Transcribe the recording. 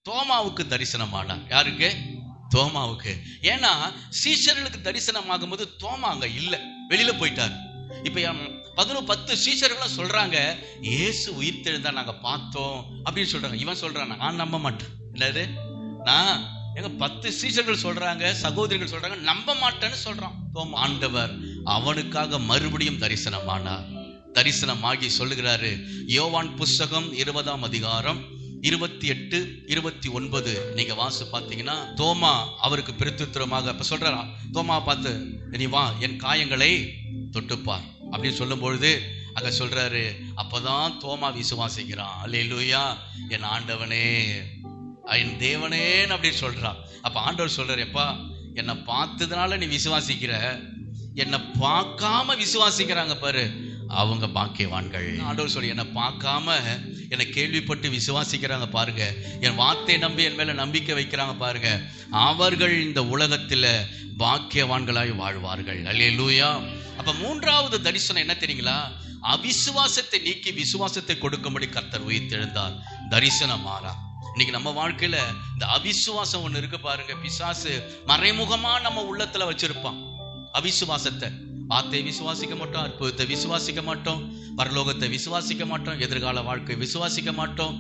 தோமாவுக்கு தரிசனமானார். யாருக்கு? தோமாவுக்கு. ஏன்னா சீஷர்களுக்கு தரிசனம் ஆகும்போது தோமா அங்க இல்ல, வெளியில போயிட்டார். இப்ப 10 சீஷர்களும் சொல்றாங்க, இயேசு உயிர்த்தெழுந்தா நாங்க பார்த்தோம் அப்படின்னு சொல்றாங்க. இவன் சொல்றான், நான் நம்ப மாட்டேன். என்னது? நான் எங்க 10 சீஷர்கள் சொல்றாங்க, சகோதரிகள் சொல்றாங்க, நம்ப மாட்டேன்னு சொல்றான் தோமா. ஆண்டவர் அவனுக்காக மறுபடியும் தரிசனமானார். தரிசனமாகி சொல்லுகிறாரு, யோவான் புஸ்தகம் 20ஆம் அதிகாரம் 28, 29 நீங்க வாசி பார்த்தீங்கன்னா, தோமா அவருக்கு பிரத்யுத்தரமாக அப்ப சொல்றான், தோமா பார்த்து, நீ வா, என் காயங்களை தொட்டுப்பார் அப்படின்னு சொல்லும் பொழுது அங்க சொல்றாரு, அப்பதான் தோமா விசுவாசிக்கிறான். அல்லேலூயா, என் ஆண்டவனே என் தேவனேன்னு அப்படின்னு சொல்றான். அப்ப ஆண்டவர் சொல்றாரு, எப்பா என்னை பார்த்ததுனால நீ விசுவாசிக்கிற, என்னை பார்க்காம விசுவாசிக்கிறாங்க பாரு, அவங்க பாக்கியவான்கள். ஆண்டவர் சொல்லி, என்னை பார்க்காம என்னை கேள்விப்பட்டு விசுவாசிக்கிறாங்க பாருங்க, என் வார்த்தை நம்பி என் மேல நம்பிக்கை வைக்கிறாங்க பாருங்க, அவர்கள் இந்த உலகத்துல பாக்கியவான்களாய் வாழ்வார்கள். அல்லேலூயா. அப்ப மூன்றாவது தரிசனம் என்ன தெரியுங்களா? அவிசுவாசத்தை நீக்கி விசுவாசத்தை கொடுக்கும்படி கர்த்தர் உயிர்த்தெழுந்தார். தரிசனமாறா. இன்னைக்கு நம்ம வாழ்க்கையில இந்த அவிசுவாசம் ஒண்ணு இருக்கு பாருங்க. பிசாசு மறைமுகமா நம்ம உள்ளத்துல வச்சிருப்பான் அவிசுவாசத்தை. வார்த்தையை விசுவாசிக்க மாட்டோம், அற்புதத்தை விசுவாசிக்க மாட்டோம், பரலோகத்தை விசுவாசிக்க மாட்டோம், எதிர்கால வாழ்க்கை விசுவாசிக்க மாட்டோம்.